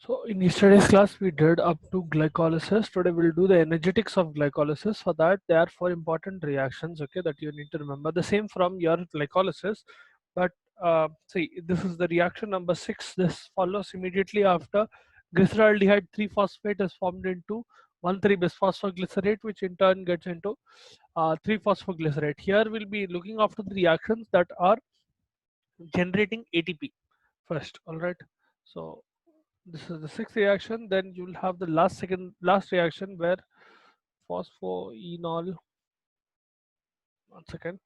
So in yesterday's class we did up to glycolysis. Today we'll do the energetics of glycolysis. For that there are four important reactions, okay, that you need to remember. The same from your glycolysis, but see, this is the reaction number 6. This follows immediately after glyceraldehyde 3-phosphate is formed into 1,3-bisphosphoglycerate, which in turn gets into 3-phosphoglycerate. Here we'll be looking after the reactions that are generating ATP first. All right. So this is the sixth reaction. Then you'll have the last reaction where phosphoenol, one second,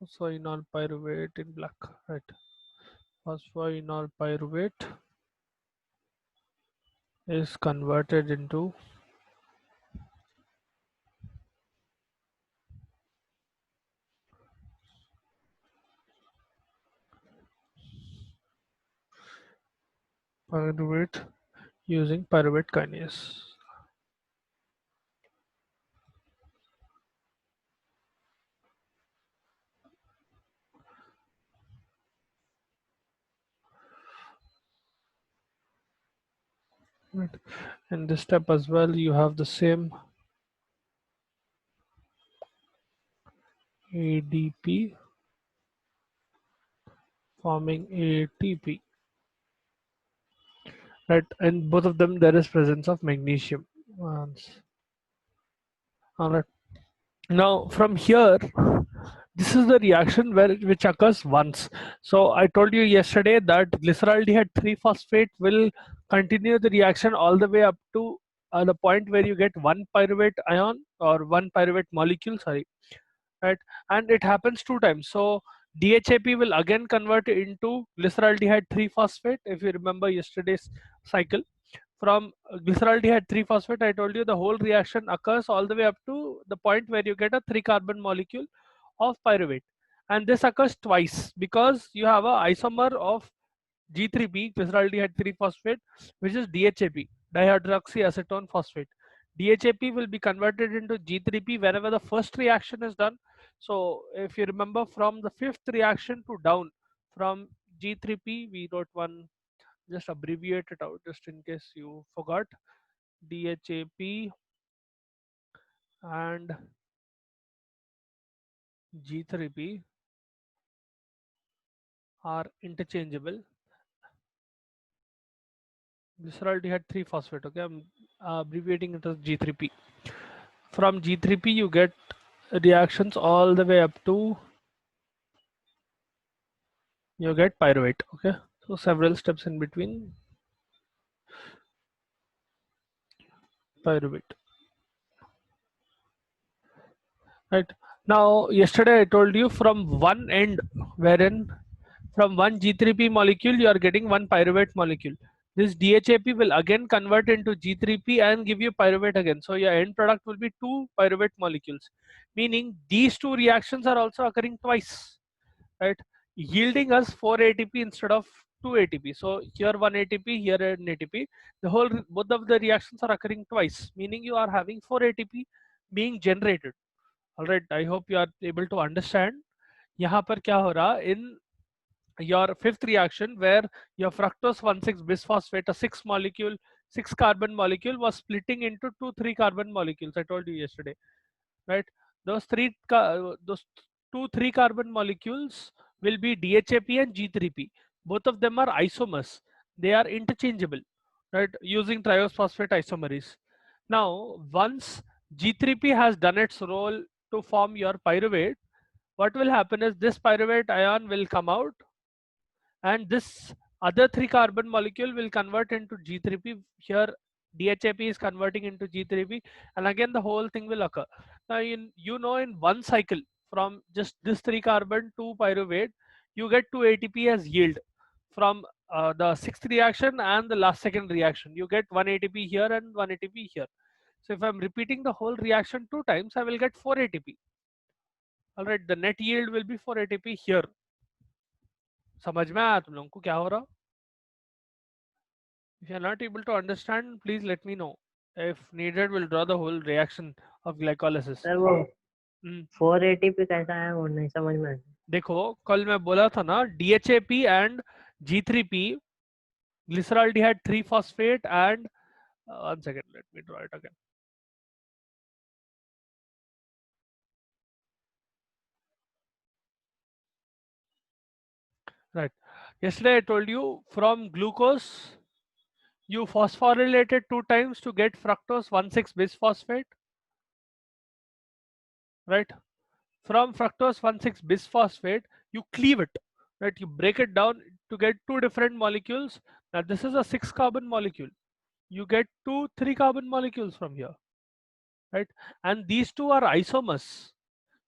phosphoenol pyruvate in black, right? Phosphoenol pyruvate is converted into pyruvate using pyruvate kinase. Right. In this step as well, you have the same ADP forming ATP. Right, and both of them there is presence of magnesium. All right. Now from here, this is the reaction which occurs once. So I told you yesterday that glyceraldehyde 3-phosphate will continue the reaction all the way up to the point where you get one pyruvate ion or one pyruvate molecule, sorry, right? And it happens two times. So DHAP will again convert into glyceraldehyde 3-phosphate, if you remember yesterday's cycle. From glyceraldehyde 3-phosphate, I told you the whole reaction occurs all the way up to the point where you get a 3-carbon molecule of pyruvate. And this occurs twice because you have a isomer of G3P, glyceraldehyde 3-phosphate, which is DHAP, dihydroxyacetone phosphate. DHAP will be converted into G3P whenever the first reaction is done. So if you remember from the fifth reaction to down, from G3P, we wrote one, just abbreviate it out just in case you forgot. DHAP and G3P are interchangeable. Glyceraldehyde 3-phosphate, okay, I'm abbreviating it as G3P. From G3P you get reactions all the way up to you get pyruvate, okay. So several steps in between pyruvate, right? Now yesterday I told you from one end, wherein from one G3P molecule you are getting one pyruvate molecule. This DHAP will again convert into G3P and give you pyruvate again. So your end product will be two pyruvate molecules, meaning these two reactions are also occurring twice, right? Yielding us 4 ATP instead of 2 ATP. So here 1 ATP, here an ATP. Both of the reactions are occurring twice, meaning you are having 4 ATP being generated. All right, I hope you are able to understand. यहाँ पर क्या हो रहा in your fifth reaction where your fructose 1,6 bisphosphate, a 6 carbon molecule, was splitting into 2 3 carbon molecules. I told you yesterday, right? Those 2 3 carbon molecules will be DHAP and G3P. Both of them are isomers. They are interchangeable, right? Using triose phosphate isomerase. Now, once G3P has done its role to form your pyruvate, what will happen is this pyruvate ion will come out and this other 3 carbon molecule will convert into G3P. Here DHAP is converting into G3P, and again the whole thing will occur. Now in one cycle from just this 3 carbon to pyruvate, you get 2 ATP as yield from the sixth reaction and the last second reaction. You get 1 ATP here and 1 ATP here. So if I'm repeating the whole reaction 2 times, I will get 4 ATP. All right, the net yield will be 4 ATP here. समझ में आया तुम लोगों को क्या हो रहा? If you are not able to understand, please let me know. If needed, we'll draw the whole reaction of glycolysis. Sir वो 480 पे कैसा है वो नहीं समझ में। देखो कल मैं बोला था ना DHAP and G3P glyceraldehyde 3-phosphate and 1 second, let me draw it again. Right. Yesterday I told you from glucose you phosphorylated 2 times to get fructose 1,6 bisphosphate, right? From fructose 1,6 bisphosphate you cleave it, right? You break it down to get 2 different molecules. Now this is a 6 carbon molecule. You get 2 3 carbon molecules from here, right? And these two are isomers,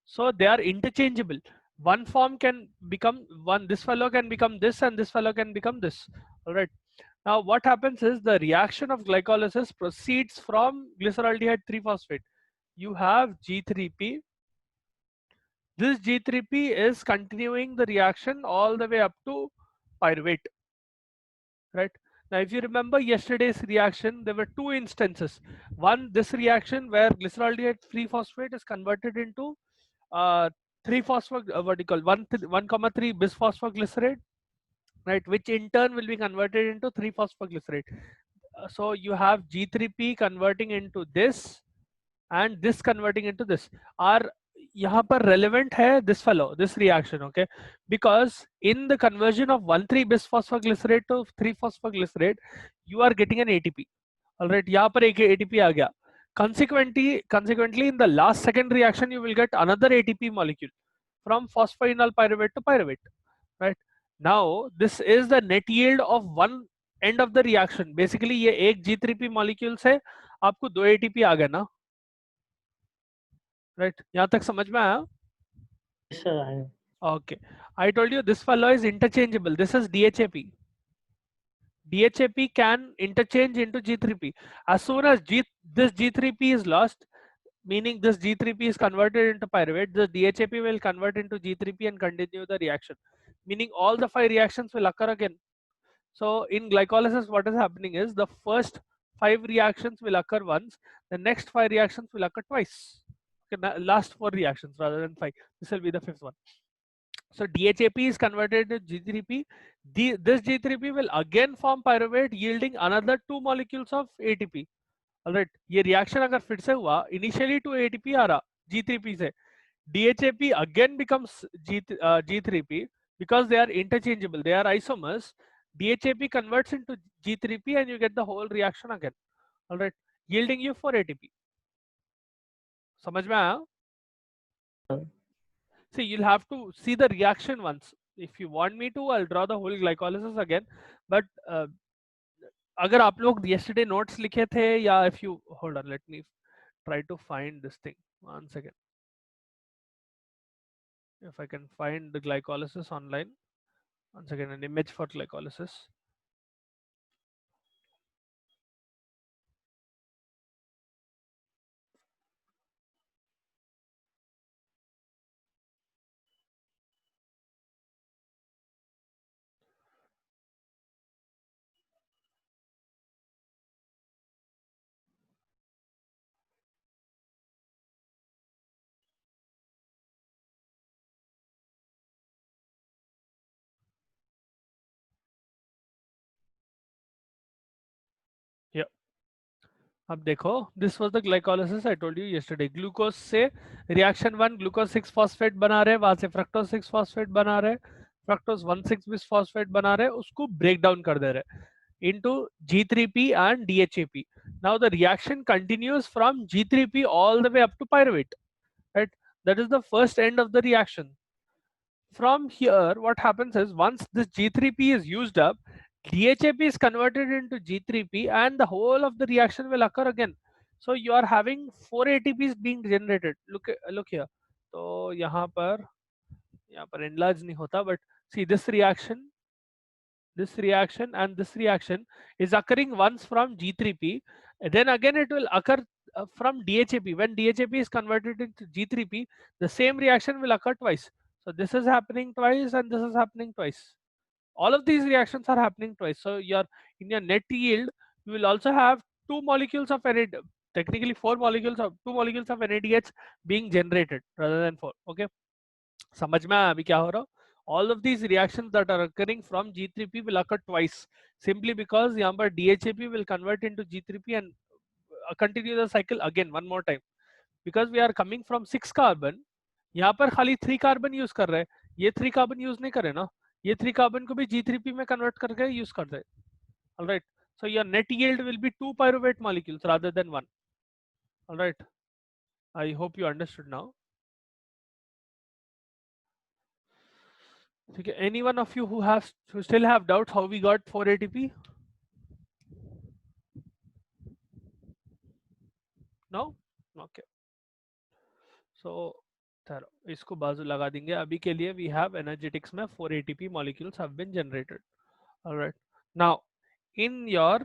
so they are interchangeable. One form can become one, this fellow can become this, and this fellow can become this. All right. Now what happens is the reaction of glycolysis proceeds from glyceraldehyde 3-phosphate. You have G3P. This G3P is continuing the reaction all the way up to pyruvate, right? Now if you remember yesterday's reaction, there were two instances. One, this reaction where glyceraldehyde 3-phosphate is converted into 3-phosphor what do you call 1,3 bisphosphoglycerate, right, which in turn will be converted into 3-phosphoglycerate. So you have G3P converting into this and this converting into this. Are यहाँ पर relevant है this fellow, this reaction, okay? Because in the conversion of 1,3 bisphosphoglycerate to 3-phosphoglycerate, you are getting an ATP. All right, यहाँ पर एक ATP आ गया. Consequently, in the last second reaction, you will get another ATP molecule from phosphoenol pyruvate to pyruvate, right? Now, this is the net yield of one end of the reaction. Basically, ये एक G3P molecule से आपको दो ATP आ गए ना, right? यहाँ तक समझ में आया? Yes, sir. Okay, I told you this fellow is interchangeable. This is DHAP. DHAP can interchange into G3P. As soon as this G3P is lost, meaning this G3P is converted into pyruvate, the DHAP will convert into G3P and continue the reaction. Meaning all the 5 reactions will occur again. So in glycolysis, what is happening is the first 5 reactions will occur once, the next 5 reactions will occur twice. Okay, last 4 reactions rather than 5. This will be the 5th one. So DHAP is converted to G3P. This G3P will again form pyruvate, yielding another 2 molecules of ATP. Alright, ये reaction अगर फिर से हुआ, initially 2 ATP आ रहा G3P से, DHAP again becomes G3P because they are interchangeable, they are isomers. DHAP converts into G3P and you get the whole reaction again. Alright, yielding you 4 ATP. समझ में आया? See, you'll have to see the reaction once. If you want me to, I'll draw the whole glycolysis again. But अगर आप लोग yesterday notes लिखे थे या if you hold on, let me try to find this thing. 1 second. If I can find the glycolysis online. 1 second, an image for glycolysis. Yeah. अब देखो, this was the glycolysis I told you yesterday. Glucose से reaction 1 glucose 6 phosphate बना रहे, वहां से fructose 6 phosphate बना रहे, fructose 1,6 bisphosphate बना रहे, उसको break down कर दे रहे into G3P and DHAP. Now the reaction continues from G3P all the way up to pyruvate, right? That is the first end of the reaction. From here, what happens is once this G3P is used up, DHAP is converted into G3P and the whole of the reaction will occur again. So you are having 4 ATPs being generated. Look here. So यहाँ पर enlarge नहीं होता, but see this reaction and this reaction is occurring once from G3P. Then again it will occur from DHAP. When DHAP is converted into G3P, the same reaction will occur twice. So this is happening twice and this is happening twice. All of these reactions are happening twice. So in your net yield, you will also have 2 molecules of NAD, technically 4 molecules of 2 molecules of NADH being generated rather than 4. Okay, समझ में आया अभी क्या हो रहा? all of these reactions that are occurring from G3P will occur twice, simply because यहाँ पर DHAP will convert into G3P and continue the cycle again one more time. Because we are coming from 6 carbon, यहाँ पर खाली 3 carbon use कर रहे हैं, ये 3 carbon use नहीं करे ना, ये 3 carbon को भी G3P में convert करके use कर रहे हैं. All right. So your net yield will be 2 pyruvate molecules rather than 1. All right. I hope you understood now. Okay. Any one of you who still have doubts how we got 4 ATP? No? Okay. So इसको बाजू लगा देंगे. अभी के लिए we have energetics में 4 ATP molecules have been generated. All right. Now, in your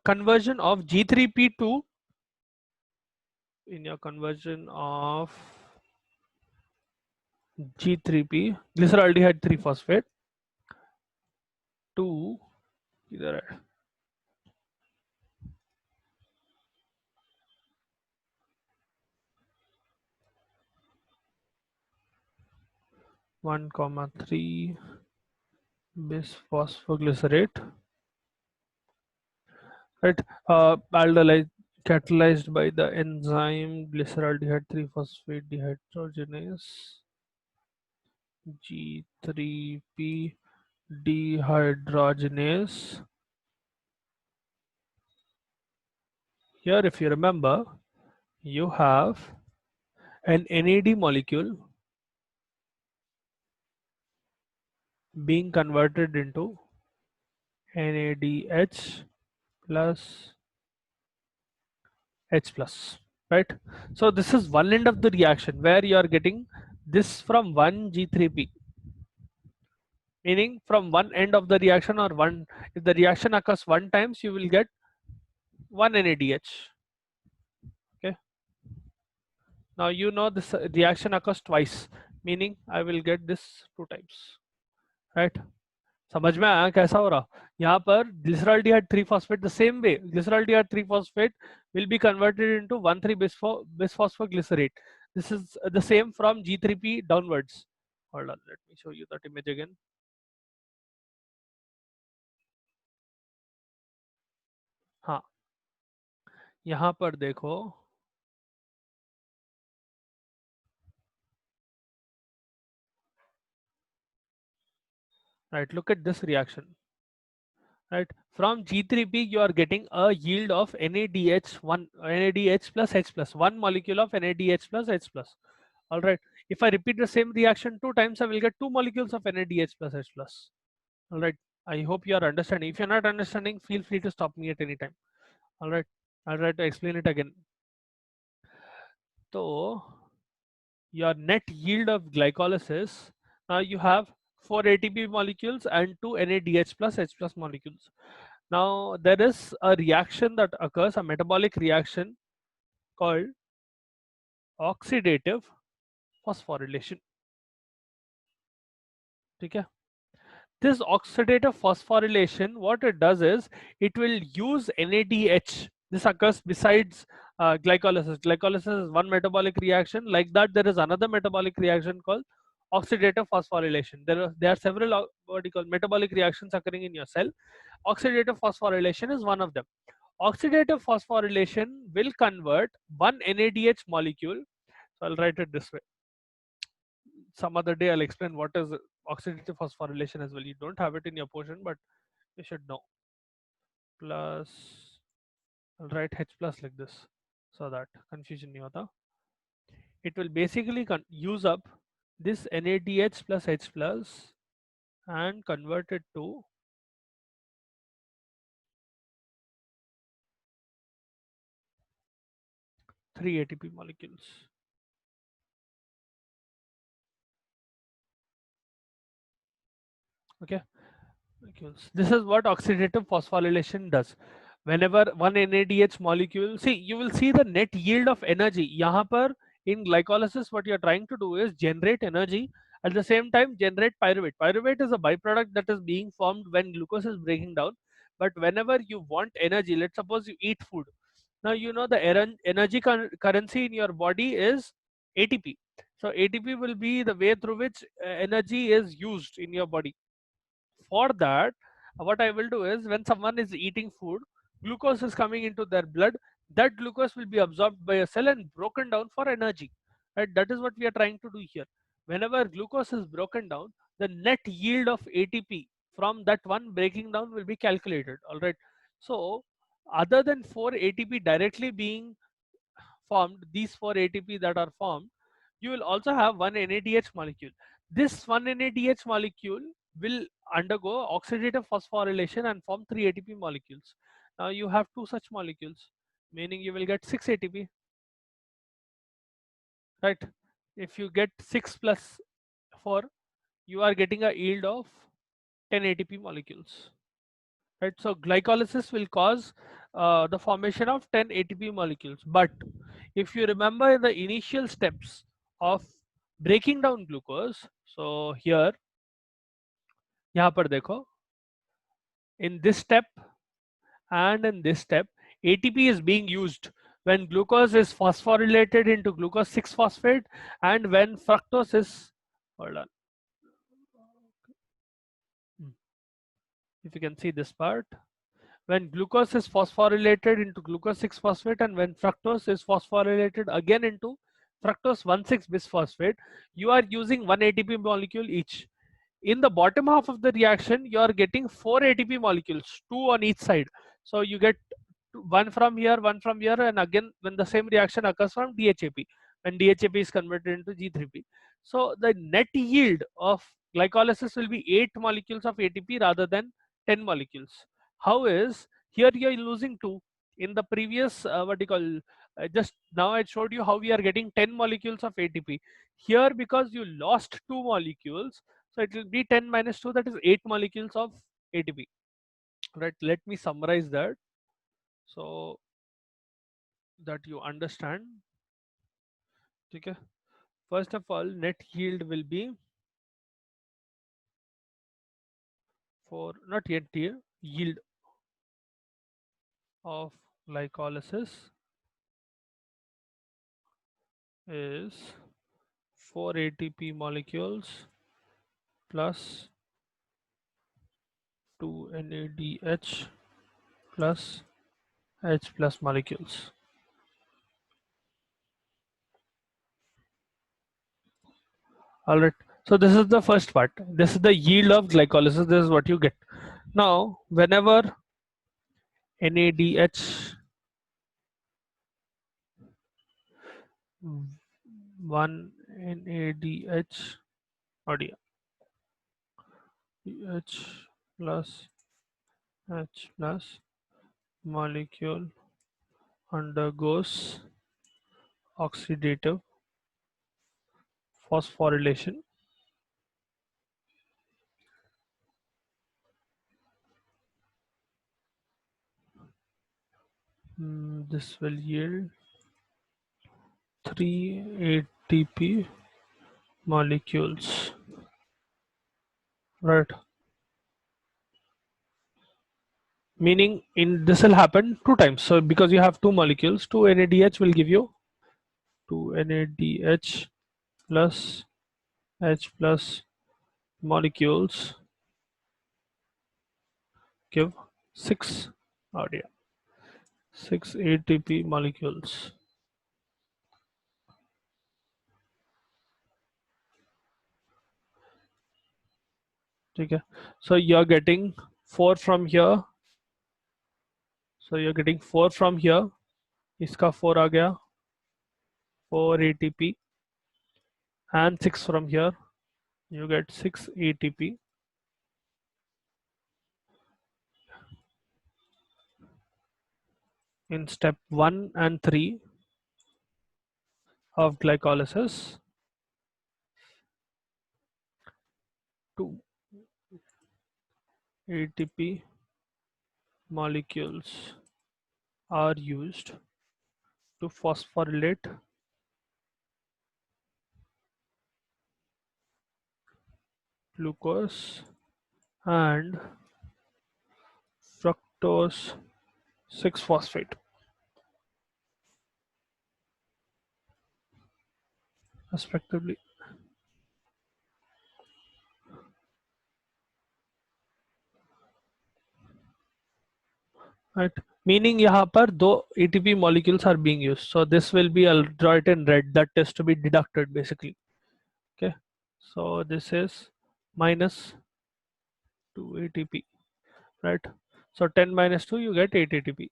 conversion of G3P to, in your conversion of G3P, glyceraldehyde 3-phosphate to, इधर है, 1,3 bisphosphoglycerate, right? Catalyzed by the enzyme glyceraldehyde 3-phosphate dehydrogenase G3P dehydrogenase. Here, if you remember, you have an NAD molecule being converted into NADH plus H plus, right? So this is one end of the reaction where you are getting this from 1 G3P, meaning from one end of the reaction, or one, if the reaction occurs one times, you will get 1 NADH. Okay. Now you know this reaction occurs twice, meaning I will get this 2 times, right? समझ में आया कैसा हो रहा? यहाँ पर glyceraldehyde 3-phosphate the same way, glyceraldehyde 3-phosphate will be converted into 1,3-bisphosphoglycerate. This is the same from G3P downwards. Hold on, let me show you that image again. हाँ, यहाँ पर देखो, right? Look at this reaction. Right, from G3P you are getting a yield of NADH1, NADH plus H plus, one molecule of NADH plus H plus. All right, if I repeat the same reaction 2 times, I will get 2 molecules of NADH plus H plus. All right, I hope you are understanding. If you're not understanding, feel free to stop me at any time. All right, I'll try to explain it again. So your net yield of glycolysis, now you have 4 ATP molecules and 2 NADH plus H plus molecules. Now there is a reaction that occurs, a metabolic reaction called oxidative phosphorylation. Okay. This oxidative phosphorylation, what it does is it will use NADH. This occurs besides glycolysis. Glycolysis is one metabolic reaction. Like that, there is another metabolic reaction called oxidative phosphorylation. There are several what you call metabolic reactions occurring in your cell. Oxidative phosphorylation is one of them. Oxidative phosphorylation will convert one NADH molecule. So I'll write it this way. Some other day I'll explain what is oxidative phosphorylation as well. You don't have it in your portion, but you should know. Plus, I'll write H plus like this, so that confusion nahi hota. It will basically use up this NADH plus H plus and convert it to three ATP molecules. Okay, this is what oxidative phosphorylation does. Whenever one NADH molecule, see, you will see the net yield of energy. यहाँ पर in glycolysis, what you're trying to do is generate energy, at the same time generate pyruvate. Pyruvate is a byproduct that is being formed when glucose is breaking down. But whenever you want energy, let's suppose you eat food. Now you know the energy currency in your body is ATP. So ATP will be the way through which energy is used in your body. For that, what I will do is, when someone is eating food, glucose is coming into their blood. That glucose will be absorbed by a cell and broken down for energy. Right? That is what we are trying to do here. Whenever glucose is broken down, the net yield of ATP from that one breaking down will be calculated. All right. So other than 4 ATP directly being formed, these 4 ATP that are formed, you will also have one NADH molecule. This one NADH molecule will undergo oxidative phosphorylation and form 3 ATP molecules. Now you have two such molecules, meaning you will get 6 ATP, right? If you get 6 plus 4, you are getting a yield of 10 ATP molecules, right? So glycolysis will cause the formation of 10 ATP molecules. But if you remember in the initial steps of breaking down glucose, so here, यहाँ पर देखो, in this step and in this step, ATP is being used when glucose is phosphorylated into glucose 6 phosphate, and when fructose is, hold on, if you can see this part, when glucose is phosphorylated into glucose 6 phosphate, and when fructose is phosphorylated again into fructose 1,6 bisphosphate, you are using 1 ATP molecule each. In the bottom half of the reaction, you are getting 4 ATP molecules, 2 on each side. So you get one from here, and again when the same reaction occurs from DHAP, when DHAP is converted into G3P. So the net yield of glycolysis will be 8 molecules of ATP rather than 10 molecules. How is here you are losing 2? In the previous what you call, just now I showed you how we are getting 10 molecules of ATP. Here, because you lost 2 molecules, so it will be 10 minus 2, that is 8 molecules of ATP. Right, let me summarize that so that you understand. Okay. First of all, net yield will be for, not yet here, yield of glycolysis is 4 ATP molecules plus 2 NADH plus H plus molecules. All right. So this is the first part. This is the yield of glycolysis. This is what you get. Now, whenever NADH 1 NADH audio H plus H plus molecule undergoes oxidative phosphorylation. This will yield 3 ATP molecules, right? Meaning in this will happen 2 times. So because you have 2 molecules, 2 NADH will give you 2 NADH plus H plus molecules give 6 audio 6 ATP molecules. Okay, so you're getting 4 from here, so you're getting 4 from here, iska 4 aa gaya, 4 ATP, and 6 from here, you get 6 ATP. In step 1 and 3 of glycolysis, 2 ATP molecules are used to phosphorylate glucose and fructose 6 phosphate. respectively. Right, meaning यहाँ पर दो ATP molecules are being used, so this will be, I'll draw it in red, that is to be deducted basically. Okay, so this is minus 2 ATP, right? So 10 minus 2, you get 8 ATP.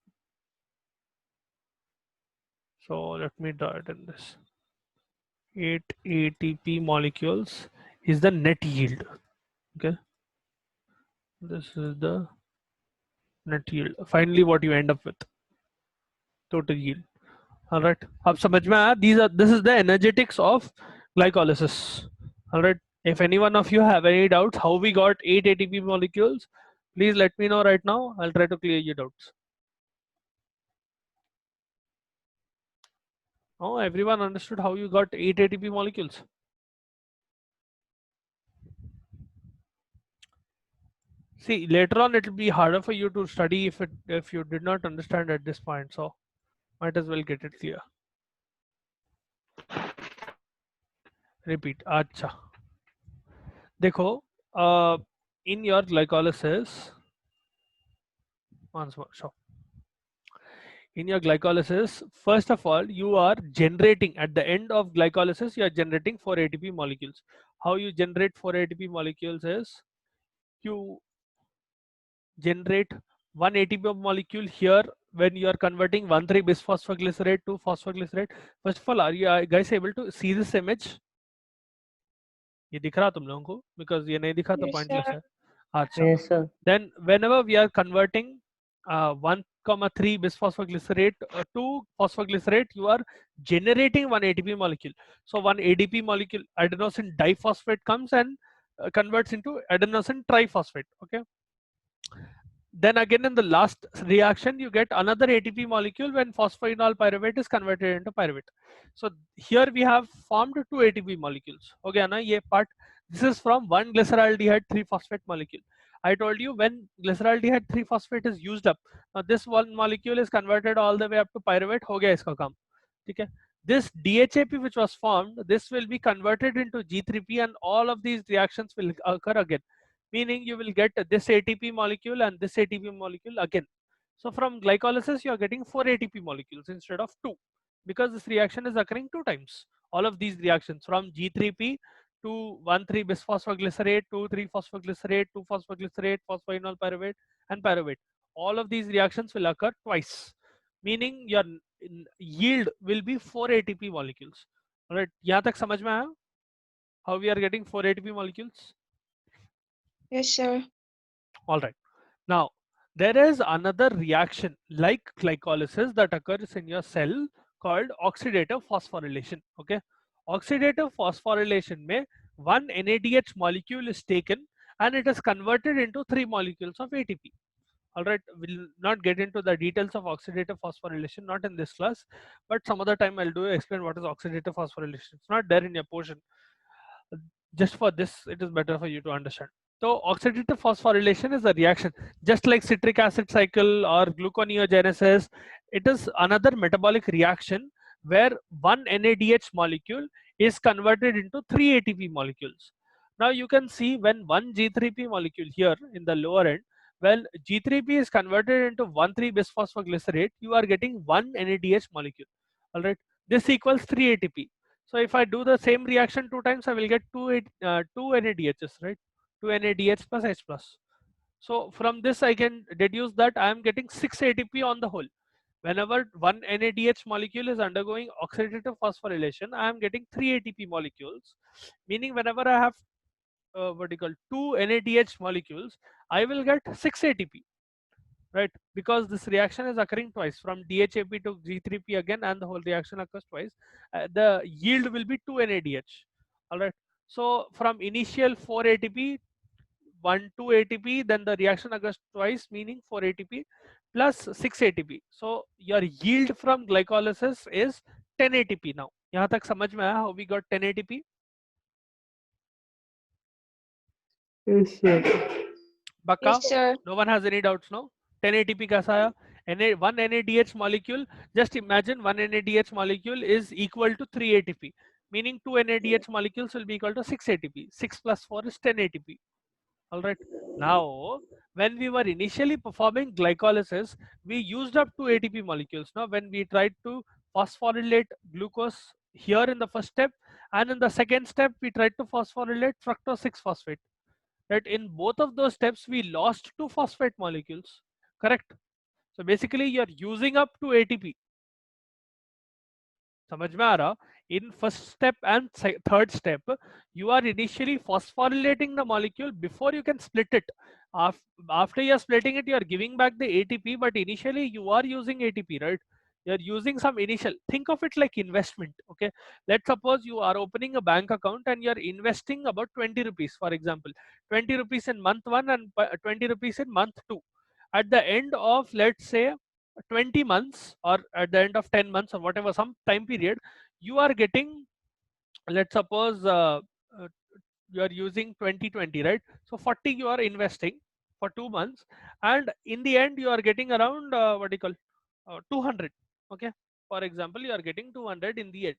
So let me draw it in this. 8 ATP molecules is the net yield. Okay, this is the net yield. Finally, what you end up with, total yield. All right. अब समझ में आया? This is the energetics of glycolysis. All right. If any one of you have any doubts how we got 8 ATP molecules, please let me know right now. I'll try to clear your doubts. Oh, everyone understood how you got 8 ATP molecules? See, later on it will be harder for you to study if you did not understand at this point. So might as well get it clear. Repeat. अच्छा. देखो, in your glycolysis, once more, sure. In your glycolysis, first of all, you are generating, at the end of glycolysis, you are generating 4 ATP molecules. How you generate 4 ATP molecules is, you generate 1 ATP molecule here when you are converting 1,3-bisphosphoglycerate to phosphoglycerate. First of all, are you guys able to see this image? ये दिख रहा तुम लोगों को? Because ये नहीं दिखा तो pointless है. अच्छा. Yes, sir. Then whenever we are converting 1,3 bisphosphoglycerate to phosphoglycerate, you are generating 1 ATP molecule. So 1 ADP molecule, adenosine diphosphate, comes and converts into adenosine triphosphate. Okay. Then again in the last reaction you get another ATP molecule when phosphoenol pyruvate is converted into pyruvate. So here we have formed 2 ATP molecules. Okay, na ye part, this is from 1 glyceraldehyde 3-phosphate molecule. I told you when glyceraldehyde 3-phosphate is used up, now this one molecule is converted all the way up to pyruvate. Ho gaya iska kaam. Okay. This DHAP which was formed, this will be converted into G3P and all of these reactions will occur again. Meaning you will get this ATP molecule and this ATP molecule again. So from glycolysis you are getting 4 ATP molecules instead of 2, because this reaction is occurring 2 times. All of these reactions from G3P to 1,3-bisphosphoglycerate, 2,3-phosphoglycerate, 2-phosphoglycerate, phosphoenol pyruvate and pyruvate. All of these reactions will occur twice, meaning your yield will be 4 ATP molecules. All right, यहाँ तक समझ में आया? How we are getting 4 ATP molecules? Yes, sir. All right. Now, there is another reaction like glycolysis that occurs in your cell called oxidative phosphorylation. Okay. Oxidative phosphorylation mein one NADH molecule is taken and it is converted into 3 molecules of ATP. All right. We'll not get into the details of oxidative phosphorylation, not in this class, but some other time I'll explain what is oxidative phosphorylation. It's not there in your portion. Just for this, it is better for you to understand. So oxidative phosphorylation is a reaction just like citric acid cycle or gluconeogenesis. It is another metabolic reaction where one NADH molecule is converted into 3 ATP molecules. Now you can see when one G3P molecule here in the lower end, when G3P is converted into 1,3-bisphosphoglycerate, you are getting one NADH molecule. All right, this equals 3 ATP. So if I do the same reaction 2 times, I will get 2 NADHs, right? 2 NADH plus H plus. So from this I can deduce that I am getting 6 ATP on the whole. Whenever one NADH molecule is undergoing oxidative phosphorylation, I am getting 3 ATP molecules. Meaning whenever I have what you call 2 NADH molecules, I will get 6 ATP. Right, because this reaction is occurring twice from DHAP to G3P again, and the whole reaction occurs twice. The yield will be 2 NADH. All right. So from initial 4 ATP, 2 ATP, then the reaction occurs twice, meaning 4 ATP plus 6 ATP. So your yield from glycolysis is 10 ATP now. यहाँ तक समझ में आया how we got 10 ATP? Yes, sir. Bakka? Yes, sir. No one has any doubts now? 10 ATP कैसा आया? One NADH molecule, just imagine one NADH molecule is equal to 3 ATP, meaning 2 NADH molecules will be equal to 6 ATP. 6 plus 4 is 10 ATP. All right. Now, when we were initially performing glycolysis, we used up 2 ATP molecules. Now, when we tried to phosphorylate glucose here in the first step, and in the second step, we tried to phosphorylate fructose 6-phosphate. Right? In both of those steps, we lost 2 phosphate molecules. Correct? So basically, you're using up 2 ATP. समझ में आ रहा? In first step and third step, you are initially phosphorylating the molecule before you can split it. After you are splitting it, you are giving back the ATP, but initially you are using ATP, right? You are using some initial. Think of it like investment. Okay, let's suppose you are opening a bank account and you are investing about 20 rupees, for example, 20 rupees in month 1 and 20 rupees in month 2. At the end of, let's say, 20 months, or at the end of 10 months, or whatever some time period, you are getting, let's suppose you are using 2020, right? So 40 you are investing for 2 months, and in the end you are getting around what do you call 200. Okay, for example, you are getting 200 in the end,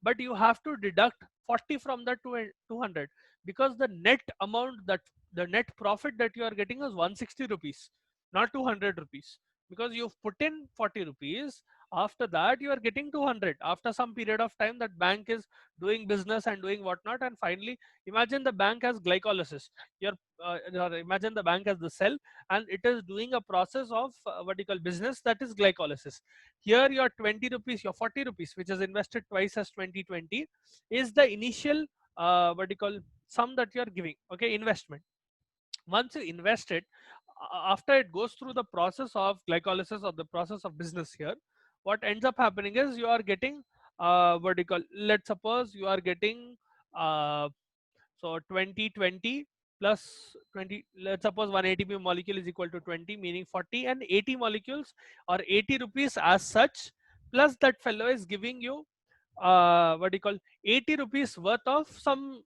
but you have to deduct 40 from that 200, because the net amount, that the net profit that you are getting is 160 rupees, not 200 rupees, because you've put in 40 rupees. After that you are getting 200 after some period of time. That bank is doing business and doing whatnot, and finally, imagine the bank has glycolysis. Your or imagine the bank has the cell, and it is doing a process of what you call business, that is glycolysis. Here your 20 rupees, your 40 rupees, which is invested twice as 2020, is the initial what you call sum that you are giving. Okay, investment. Once you invest it, after it goes through the process of glycolysis or the process of business here, what ends up happening is you are getting what do you call, let's suppose you are getting uh, so 2020 plus 20, let's suppose 1 ATP molecule is equal to 20, meaning 40, and 80 molecules or 80 rupees as such, plus that fellow is giving you what do you call 80 rupees worth of some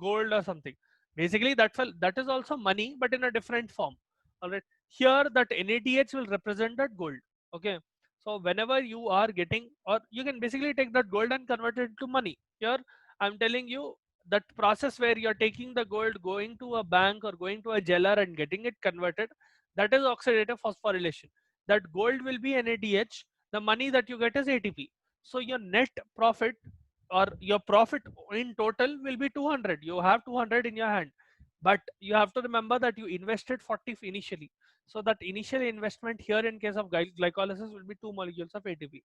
gold or something. Basically that is also money, but in a different form. All right, here that NADH will represent that gold. Okay, so whenever you are getting, or you can basically take that gold and convert it to money. Here I'm telling you that process where you're taking the gold, going to a bank or going to a jeweler and getting it converted, that is oxidative phosphorylation. That gold will be NADH, the money that you get is ATP. So your net profit, or your profit in total, will be 200. You have 200 in your hand, but you have to remember that you invested 40 initially. So that initial investment here in case of glycolysis will be 2 molecules of ATP.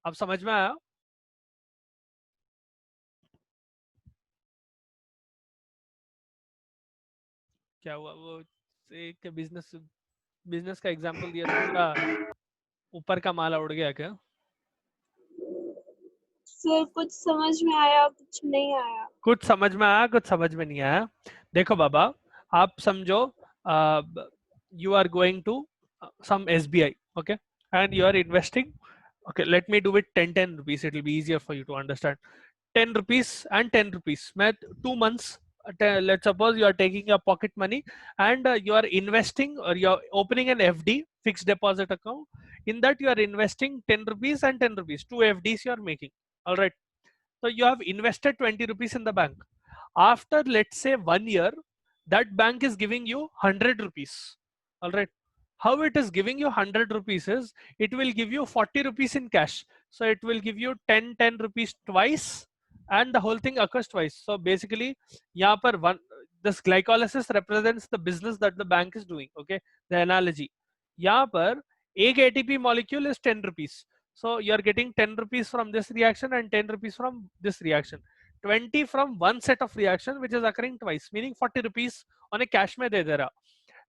अब समझ में आया? क्या हुआ? वो एक business का example दिया तो पूरा ऊपर का माला उड़ गया क्या? सर कुछ समझ में आया, कुछ नहीं आया। कुछ समझ में आया, कुछ समझ में नहीं आया. देखो बाबा, आप समझो, you are going to some SBI, okay, and you are investing. Okay, let me do it 10 rupees. It will be easier for you to understand. 10 rupees and 10 rupees. 2 months. Let's suppose you are taking your pocket money and you are investing, or you are opening an FD, fixed deposit account. In that you are investing 10 rupees and 10 rupees. 2 FDs you are making. All right. So you have invested 20 rupees in the bank. After, let's say, 1 year, that bank is giving you 100 rupees. All right. How it is giving you 100 rupees is, it will give you 40 rupees in cash. So it will give you 10 rupees twice, and the whole thing occurs twice. So basically, यहाँ पर this glycolysis represents the business that the bank is doing. Okay, the analogy. यहाँ पर एक ATP molecule is 10 rupees. So you are getting 10 rupees from this reaction and 10 rupees from this reaction. 20 from one set of reaction which is occurring twice, meaning 40 rupees on a cash में दे दे रहा.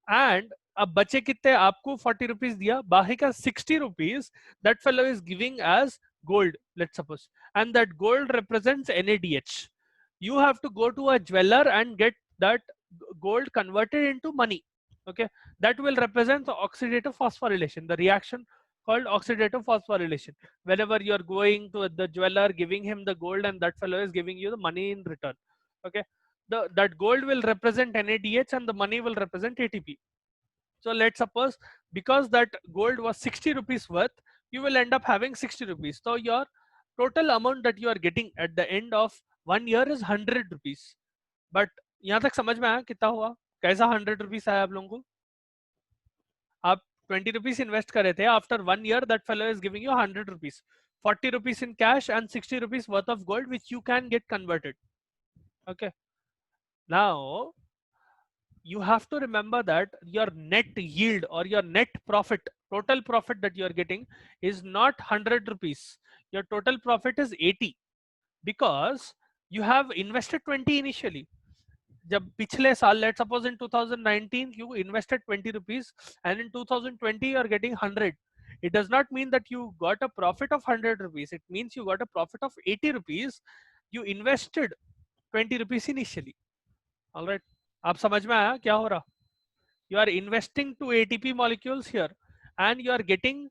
And अब बचे कितने? आपको 40 rupees दिया, बाकी का 60 rupees that fellow is giving as gold, let's suppose, and that gold represents NADH. You have to go to a jeweler and get that gold converted into money. Okay, that will represent the oxidative phosphorylation, the reaction called oxidative phosphorylation. Whenever you are going to the jeweler, giving him the gold, and that fellow is giving you the money in return. Okay, that gold will represent NADH and the money will represent ATP. So let's suppose, because that gold was 60 rupees worth, you will end up having 60 rupees. So your total amount that you are getting at the end of 1 year is 100 rupees. But यहाँ तक समझ में आया कितना हुआ, कैसा 100 rupees आया आप लोगों को? आप 20 rupees इन्वेस्ट कर रहे थे, after 1 year that fellow is giving you 100 rupees, 40 rupees in cash and 60 rupees worth of gold which you can get converted. Okay, now you have to remember that your net yield or your net profit, total profit that you are getting is not 100 rupees. Your total profit is 80 because you have invested 20 initially. जब पिछले साल, let's suppose in 2019 you invested 20 rupees and in 2020 you are getting 100. It does not mean that you got a profit of 100 rupees. It means you got a profit of 80 rupees. You invested 20 rupees initially. All right. आप समझ में आया क्या हो रहा? You are investing 2 ATP molecules here and you are getting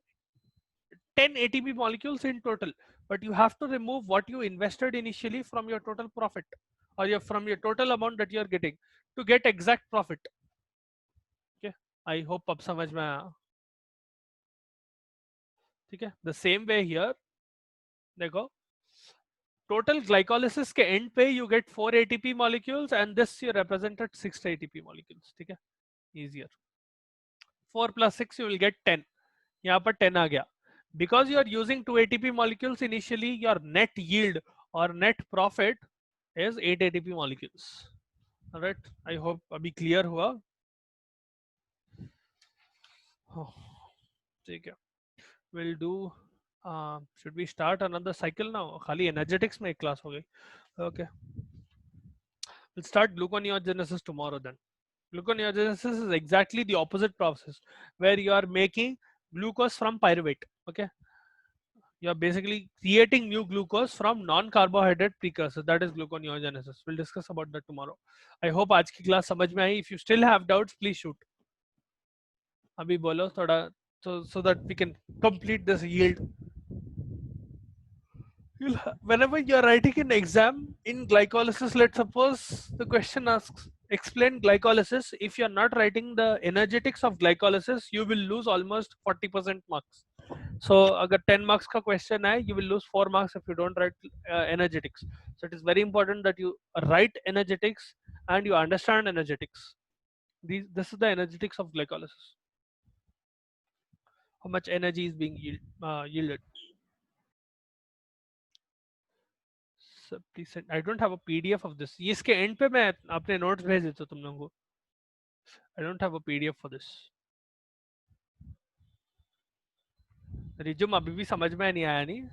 10 ATP molecules in total, but you have to remove what you invested initially from your total profit or from your total amount that you are getting to get exact profit. Okay, I hope ab samajh mein aaya. ठीक है, the same way here देखो, total glycolysis के end पे you get 4 ATP molecules and this you represented 6 ATP molecules. ठीक है, easier. 4 plus 6 you will get 10. यहाँ पर 10 आ गया. Because you are using 2 ATP molecules initially, your net yield or net profit is 8 ATP molecules. All right, I hope अभी clear हुआ. ठीक है, we'll do. Should we start another cycle now? खाली energetics में एक class हो गई. Okay, we'll start gluconeogenesis tomorrow then. Gluconeogenesis is exactly the opposite process where you are making glucose from pyruvate. Okay, you are basically creating new glucose from non-carbohydrate precursors. That is gluconeogenesis. We'll discuss about that tomorrow. I hope आज की class समझ में आई. If you still have doubts, please shoot. अभी बोलो थोड़ा, so that we can complete this yield. Whenever you are writing an exam in glycolysis, let's suppose the question asks explain glycolysis. If you are not writing the energetics of glycolysis, you will lose almost 40% marks. So agar 10 marks ka question hai, you will lose 4 marks if you don't write energetics. So it is very important that you write energetics and you understand energetics. This is the energetics of glycolysis. How much energy is being yielded. So please send. I don't have a PDF of this. ये इसके end पे मैं अपने notes भेज देता हूँ तुम लोगों को. I don't have a PDF for this. Resume अभी भी समझ में नहीं आया नहीं.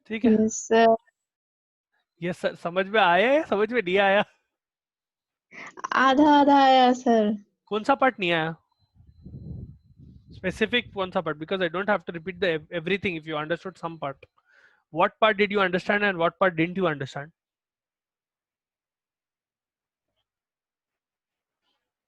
ठीक है. Yes, sir. Yes sir. समझ में आया है, समझ में नहीं आया. आधा आधा आया सर. कौन सा पार्ट नहीं आया? Specific कौन सा part? Because I don't have to repeat the everything if you understood some part. What part did you understand and what part didn't you understand?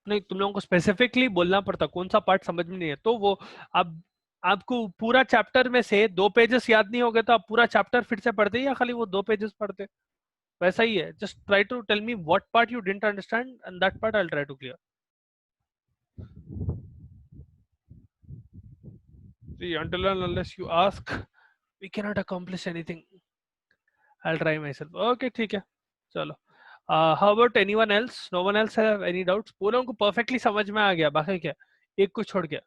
नहीं, तुम लोगों को स्पेसिफिकली बोलना पड़ता कौन सा पार्ट समझ में नहीं है. तो वो अब आपको पूरा चैप्टर में से 2 पेजेस याद नहीं हो गए तो आप पूरा चैप्टर फिर से पढ़ते या खाली वो 2 पेजेस पढ़ते? वैसा ही है. Just try to tell me what part you didn't understand and that part I will try to clear. See, until and unless you ask, we cannot accomplish anything. I'll try myself. Okay, ठीक है, चलो. How about anyone else? No one else have any doubts? पूरों को perfectly समझ में आ गया, बाकी क्या एक कुछ छोड़ गया?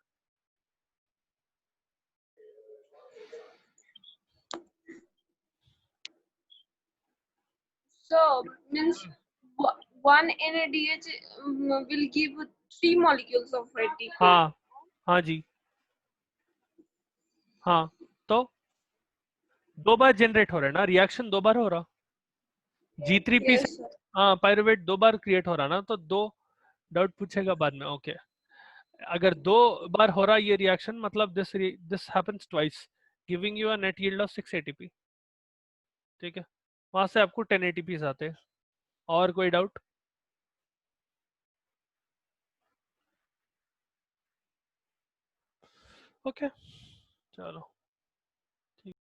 So means one NADH will give 3 molecules of ATP. हाँ हाँ जी, हाँ. तो 2 बार जनरेट हो रहा है ना, रिएक्शन 2 बार हो रहा. G3P Yes, से sir. हाँ पायरुवेट 2 बार क्रिएट हो रहा ना, तो 2 डाउट पूछेगा बाद में. ओके, अगर 2 बार हो रहा ये रिएक्शन, मतलब this happens twice, giving you a net yield of 6 ATP. ठीक है, वहां से आपको 10 ATPs आते हैं. और कोई डाउट? ओके, चलो.